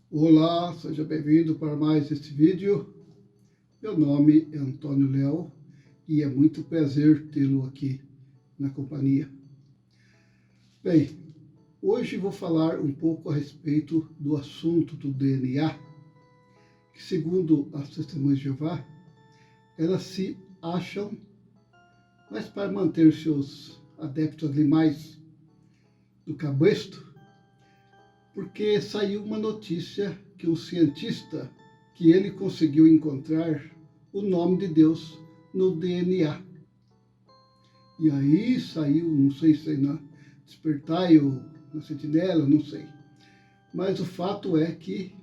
Olá, seja bem-vindo para mais este vídeo. Meu nome é Antônio Léo e é muito prazer tê-lo aqui na companhia. Bem, hoje vou falar um pouco a respeito do assunto do DNA, que segundo as Testemunhas de Jeová, elas se acham, mas para manter seus adeptos ali mais do cabresto, porque saiu uma notícia que um cientista, que ele conseguiu encontrar o nome de Deus no DNA. E aí saiu, não sei se é na Despertai ou na Sentinela, não sei. Mas o fato é que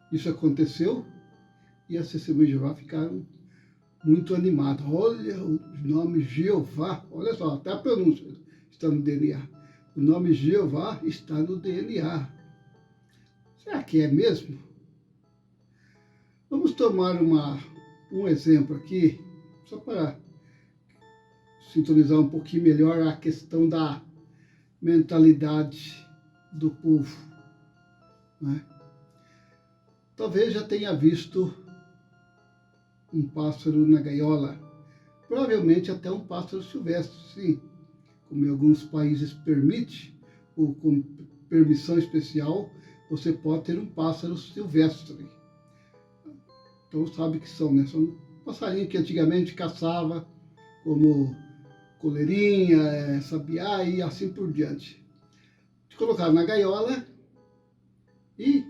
isso aconteceu e as Testemunhas de Jeová ficaram muito animadas. Olha o nome Jeová, olha só, até a pronúncia está no DNA. O nome Jeová está no DNA. Será que é mesmo? Vamos tomar um exemplo aqui, só para sintonizar um pouquinho melhor a questão da mentalidade do povo, né? Talvez já tenha visto um pássaro na gaiola, provavelmente até um pássaro silvestre, sim, como em alguns países permite, ou com permissão especial, você pode ter um pássaro silvestre. Então sabe que são, né? São passarinhos que antigamente caçava, como coleirinha, sabiá e assim por diante. Te colocaram na gaiola e,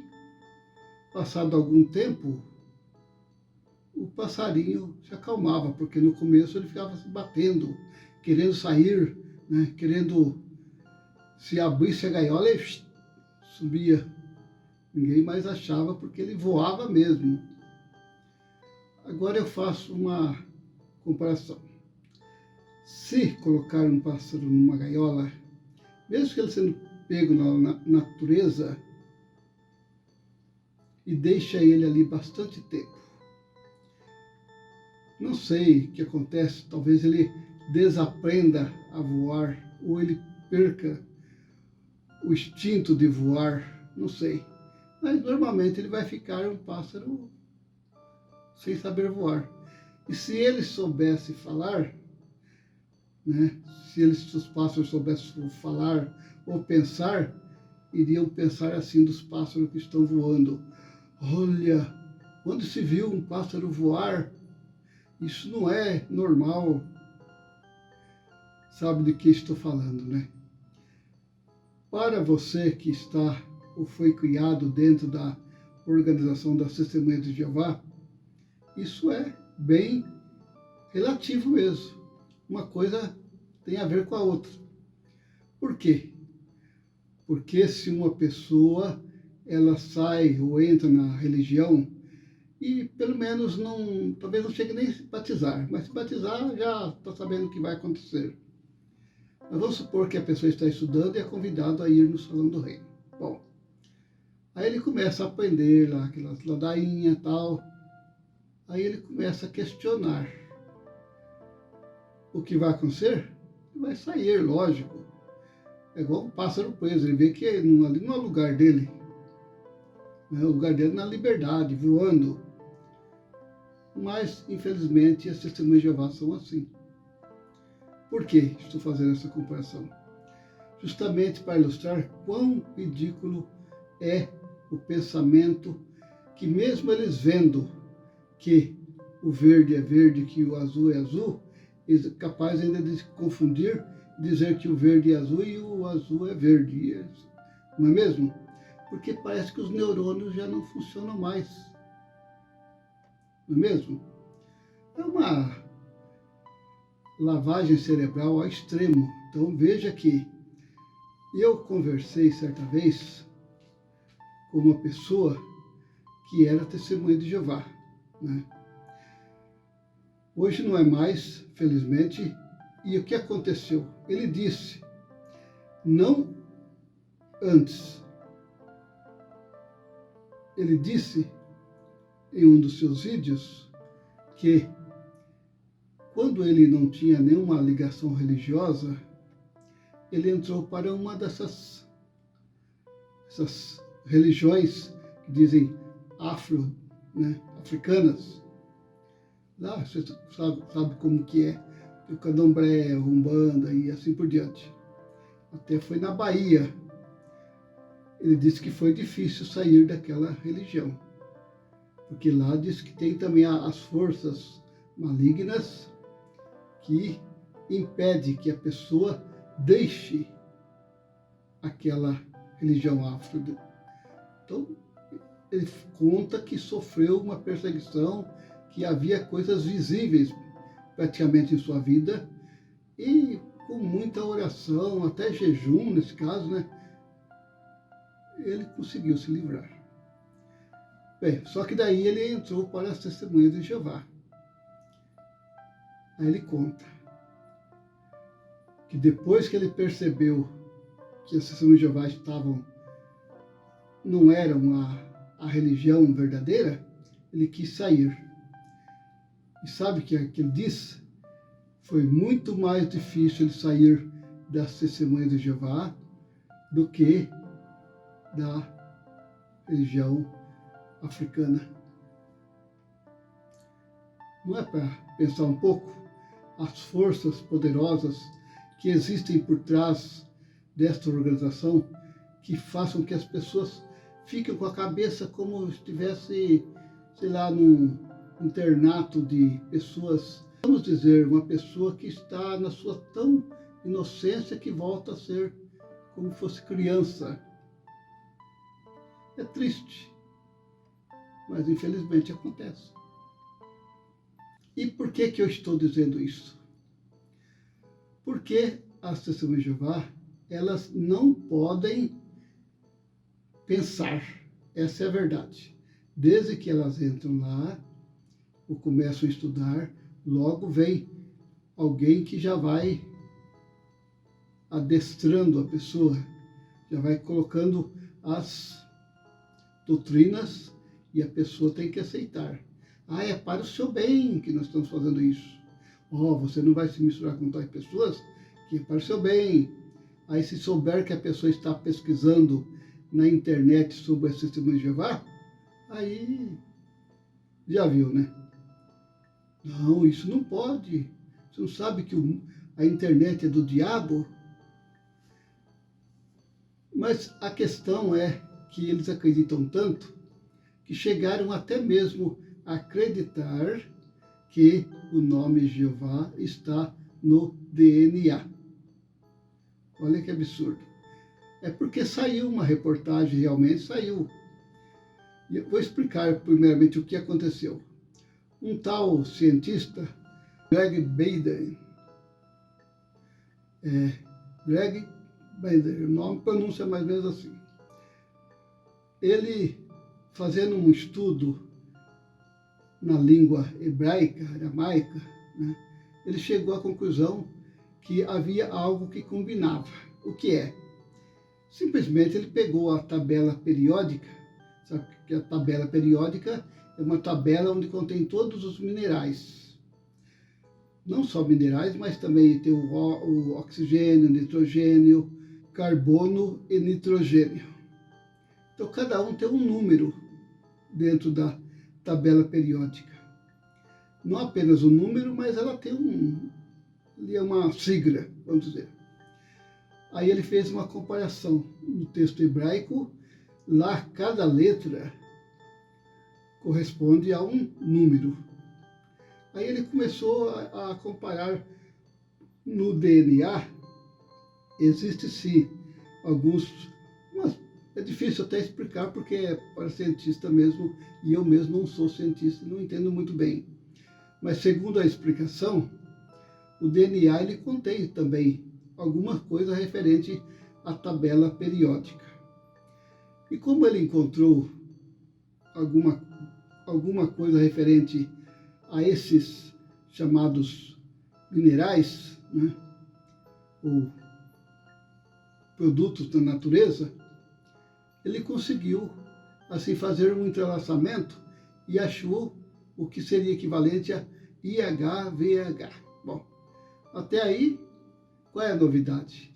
passado algum tempo, o passarinho se acalmava, porque no começo ele ficava se batendo, querendo sair, né? Querendo se abrisse a gaiola e subia. Ninguém mais achava porque ele voava mesmo. Agora eu faço uma comparação. Se colocar um pássaro numa gaiola, mesmo que ele sendo pego na natureza, e deixa ele ali bastante tempo, não sei o que acontece, talvez ele desaprenda a voar, ou ele perca o instinto de voar, não sei. Mas normalmente ele vai ficar um pássaro sem saber voar. E se ele soubesse falar, né? Se os pássaros soubessem falar ou pensar, iriam pensar assim dos pássaros que estão voando. Olha, quando se viu um pássaro voar, isso não é normal. Sabe de que estou falando, né? Para você que está ou foi criado dentro da organização das Testemunhas de Jeová, isso é bem relativo mesmo. Uma coisa tem a ver com a outra. Por quê? Porque se uma pessoa ela sai ou entra na religião e pelo menos não, talvez não chegue nem a se batizar, mas se batizar já está sabendo o que vai acontecer. Mas vamos supor que a pessoa está estudando e é convidado a ir no Salão do Reino. Bom, aí ele começa a aprender lá aquelas ladainhas e tal. Aí ele começa a questionar. O que vai acontecer? Ele vai sair, lógico. É igual um pássaro preso, ele vê que ali não é o lugar dele. Né? O lugar dele é na liberdade, voando. Mas, infelizmente, as Testemunhas de Jeová são assim. Por que estou fazendo essa comparação? Justamente para ilustrar quão ridículo é o pensamento que mesmo eles vendo que o verde é verde, que o azul é azul, eles são capazes ainda de se confundir, dizer que o verde é azul e o azul é verde. Não é mesmo? Porque parece que os neurônios já não funcionam mais. Não é mesmo? É uma lavagem cerebral ao extremo. Então veja que eu conversei certa vez com uma pessoa que era testemunha de Jeová, né? Hoje não é mais, felizmente. E o que aconteceu? Ele disse, não antes. Ele disse em um dos seus vídeos que quando ele não tinha nenhuma ligação religiosa, ele entrou para uma dessas religiões que dizem afro, né, africanas. Lá você sabe como que é, o candomblé, a umbanda e assim por diante. Até foi na Bahia. Ele disse que foi difícil sair daquela religião, porque lá diz que tem também as forças malignas que impede que a pessoa deixe aquela religião afro. Então, ele conta que sofreu uma perseguição, que havia coisas visíveis praticamente em sua vida, e com muita oração, até jejum nesse caso, né, ele conseguiu se livrar. Bem, só que daí ele entrou para as Testemunhas de Jeová. Aí ele conta que depois que ele percebeu que as Testemunhas de Jeová não eram a religião verdadeira, ele quis sair. E sabe o que ele diz? Foi muito mais difícil ele sair das Testemunhas de Jeová do que da religião africana. Não é para pensar um pouco as forças poderosas que existem por trás desta organização, que façam que as pessoas fiquem com a cabeça como se estivesse, sei lá, num internato de pessoas, vamos dizer, uma pessoa que está na sua tão inocência que volta a ser como fosse criança. É triste, mas infelizmente acontece. E por que eu estou dizendo isso? Porque as Testemunhas de Jeová, elas não podem pensar, essa é a verdade. Desde que elas entram lá, ou começam a estudar, logo vem alguém que já vai adestrando a pessoa, já vai colocando as doutrinas e a pessoa tem que aceitar. Ah, é para o seu bem que nós estamos fazendo isso. Você não vai se misturar com tais pessoas, que é para o seu bem. Aí se souber que a pessoa está pesquisando na internet sobre as Testemunhas de Jeová, aí já viu, né? Não, isso não pode. Você não sabe que a internet é do diabo? Mas a questão é que eles acreditam tanto que chegaram até mesmo a acreditar que o nome Jeová está no DNA. Olha que absurdo. É porque saiu uma reportagem, realmente saiu. E eu vou explicar primeiramente o que aconteceu. Um tal cientista, Greg Bader, o nome pronuncia mais ou menos assim. Ele, fazendo um estudo na língua hebraica, aramaica, né, ele chegou à conclusão que havia algo que combinava. O que é? Simplesmente ele pegou a tabela periódica, sabe que a tabela periódica é uma tabela onde contém todos os minerais. Não só minerais, mas também tem o oxigênio, nitrogênio, carbono e nitrogênio. Então, cada um tem um número dentro da tabela periódica. Não apenas o número, mas ela tem uma sigla, vamos dizer. Aí ele fez uma comparação no texto hebraico. Lá, cada letra corresponde a um número. Aí ele começou a comparar no DNA. Existe sim mas é difícil até explicar porque é para cientista mesmo, e eu mesmo não sou cientista, não entendo muito bem. Mas segundo a explicação, o DNA ele contém também alguma coisa referente à tabela periódica. E como ele encontrou alguma coisa referente a esses chamados minerais, né, ou produtos da natureza, ele conseguiu assim fazer um entrelaçamento e achou o que seria equivalente a IHVH. Bom, até aí, qual é a novidade?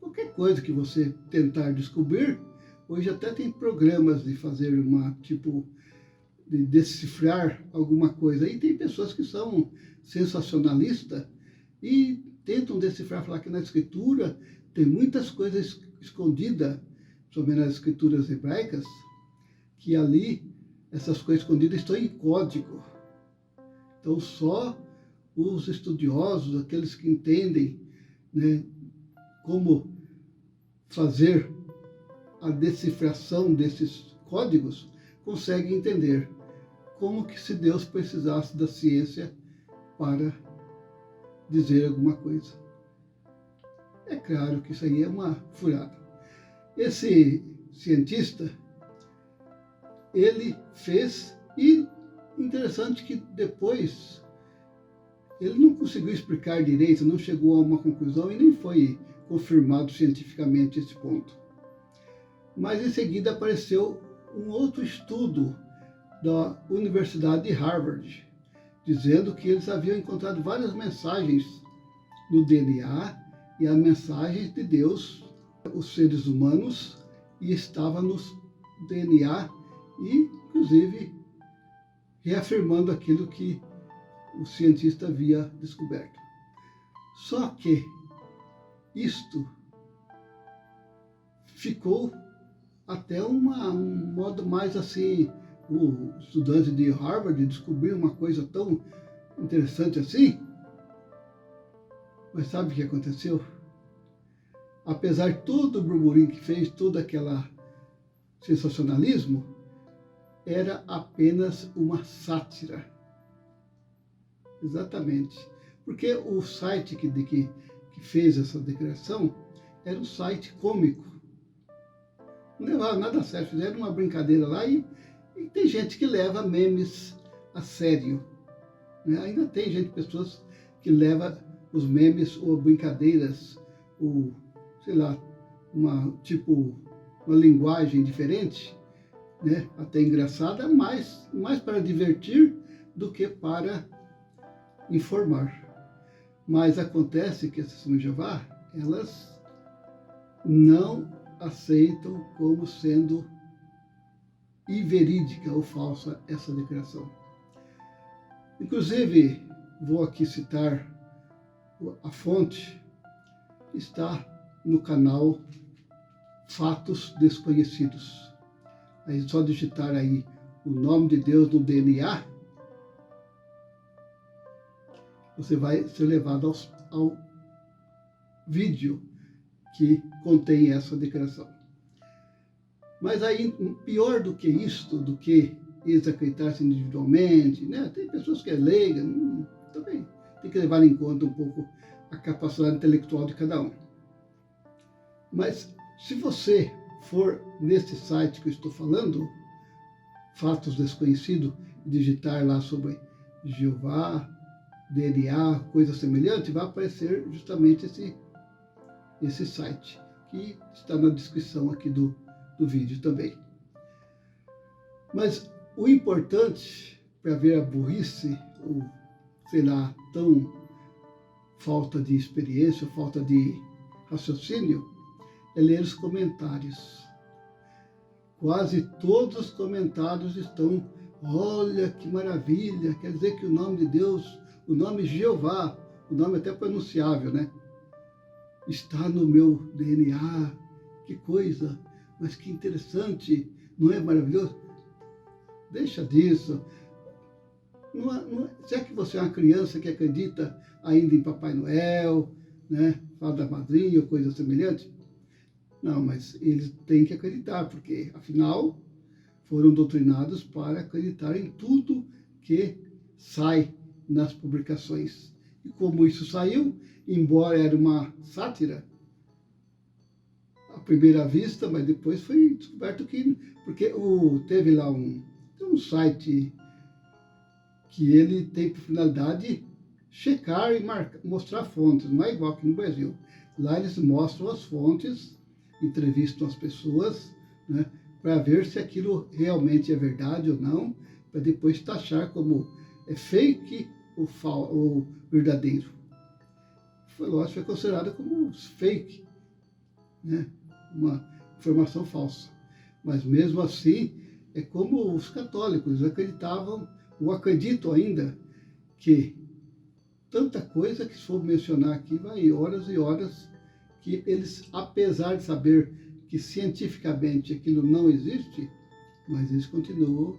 Qualquer coisa que você tentar descobrir, Hoje até tem programas de fazer de decifrar alguma coisa. E tem pessoas que são sensacionalistas e tentam decifrar, falar que na escritura tem muitas coisas escondidas, principalmente nas escrituras hebraicas, que ali essas coisas escondidas estão em código. Então só os estudiosos, aqueles que entendem, né, como fazer a decifração desses códigos, conseguem entender como que se Deus precisasse da ciência para dizer alguma coisa. É claro que isso aí é uma furada. Esse cientista, ele fez, e interessante que depois ele não conseguiu explicar direito, não chegou a uma conclusão e nem foi confirmado cientificamente esse ponto. Mas em seguida apareceu um outro estudo da Universidade de Harvard, dizendo que eles haviam encontrado várias mensagens no DNA e as mensagens de Deus, os seres humanos, e estava no DNA e, inclusive, reafirmando aquilo que o cientista havia descoberto. Só que isto ficou até um modo mais assim, o estudante de Harvard descobriu uma coisa tão interessante assim. Mas sabe o que aconteceu? Apesar de todo o burburinho que fez, todo aquele sensacionalismo, era apenas uma sátira. Exatamente. Porque o site que fez essa declaração era um site cômico. Não levava nada a sério, fizeram uma brincadeira lá e tem gente que leva memes a sério. Né? Ainda tem pessoas que levam os memes ou brincadeiras, ou sei lá, uma linguagem diferente, né? Até engraçada, mais para divertir do que para informar. Mas acontece que as Testemunhas de Jeová, elas não aceitam como sendo inverídica ou falsa essa declaração. Inclusive, vou aqui citar a fonte, está no canal Fatos Desconhecidos. Aí só digitar aí o nome de Deus no DNA, você vai ser levado ao vídeo que contém essa declaração. Mas aí, pior do que isto, do que eles acreditarem individualmente, né? Tem pessoas que é leiga, também tem que levar em conta um pouco a capacidade intelectual de cada um. Mas se você for nesse site que eu estou falando, Fatos Desconhecidos, digitar lá sobre Jeová, DNA, coisa semelhante, vai aparecer justamente esse site, que está na descrição aqui do vídeo também. Mas o importante para ver a burrice, ou sei lá, tão falta de experiência, falta de raciocínio, é ler os comentários. Quase todos os comentários estão: olha que maravilha, quer dizer que o nome de Deus, o nome Jeová, o nome até pronunciável, né? Está no meu DNA, que coisa, mas que interessante, não é maravilhoso? Deixa disso. Se é que você é uma criança que acredita ainda em Papai Noel, né? Fada Madrinha ou coisa semelhante, não, mas eles têm que acreditar, porque afinal foram doutrinados para acreditar em tudo que sai nas publicações. E como isso saiu, embora era uma sátira à primeira vista, mas depois foi descoberto que, porque teve lá um site que ele tem por finalidade checar e mostrar fontes, não é igual aqui no Brasil. Lá eles mostram as fontes, entrevistam as pessoas, né, para ver se aquilo realmente é verdade ou não, para depois taxar como é fake ou verdadeiro. Foi, lógico, foi considerado como fake, né, uma informação falsa. Mas mesmo assim, é como os católicos acreditavam, ou acreditam ainda, que tanta coisa que se for mencionar aqui, vai horas e horas, que eles, apesar de saber que cientificamente aquilo não existe, mas eles continuam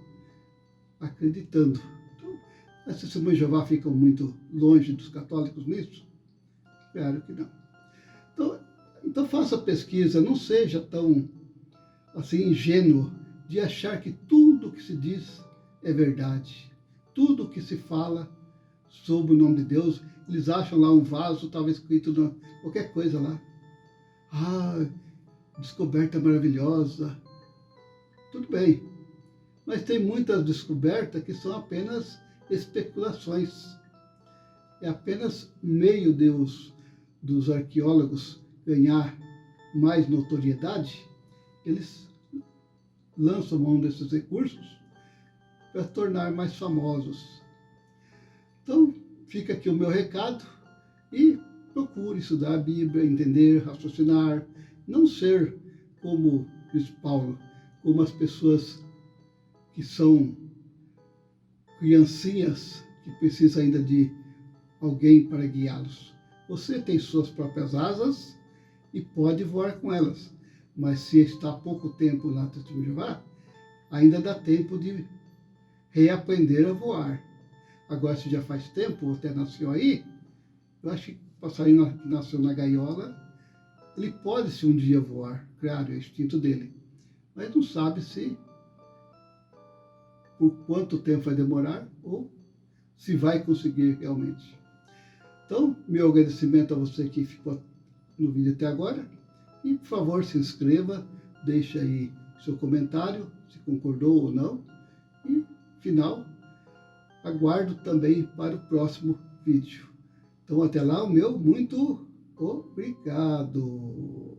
acreditando. Então, as testemunhas de Jeová ficam muito longe dos católicos nisso? Claro que não. Então faça pesquisa, não seja tão assim ingênuo de achar que tudo que se diz é verdade. Tudo que se fala sobre o nome de Deus, eles acham lá um vaso, estava escrito qualquer coisa lá. Ah, descoberta maravilhosa. Tudo bem, mas tem muitas descobertas que são apenas especulações. É apenas meio dos arqueólogos ganhar mais notoriedade, eles lançam mão desses recursos para tornar mais famosos. Então, fica aqui o meu recado e procure estudar a Bíblia, entender, raciocinar, não ser como diz Paulo, como as pessoas que são criancinhas que precisam ainda de alguém para guiá-los. Você tem suas próprias asas e pode voar com elas, mas se está há pouco tempo na Testemunha de Jeová, ainda dá tempo de reaprender a voar. Agora, se já faz tempo, até nasceu aí, eu acho que o passarinho que nasceu na gaiola, ele pode se um dia voar, claro, é o instinto dele, mas não sabe se por quanto tempo vai demorar ou se vai conseguir realmente. Então, meu agradecimento a você que ficou no vídeo até agora e, por favor, se inscreva, deixe aí seu comentário, se concordou ou não. E, final, aguardo também para o próximo vídeo. Então, até lá, o meu muito obrigado.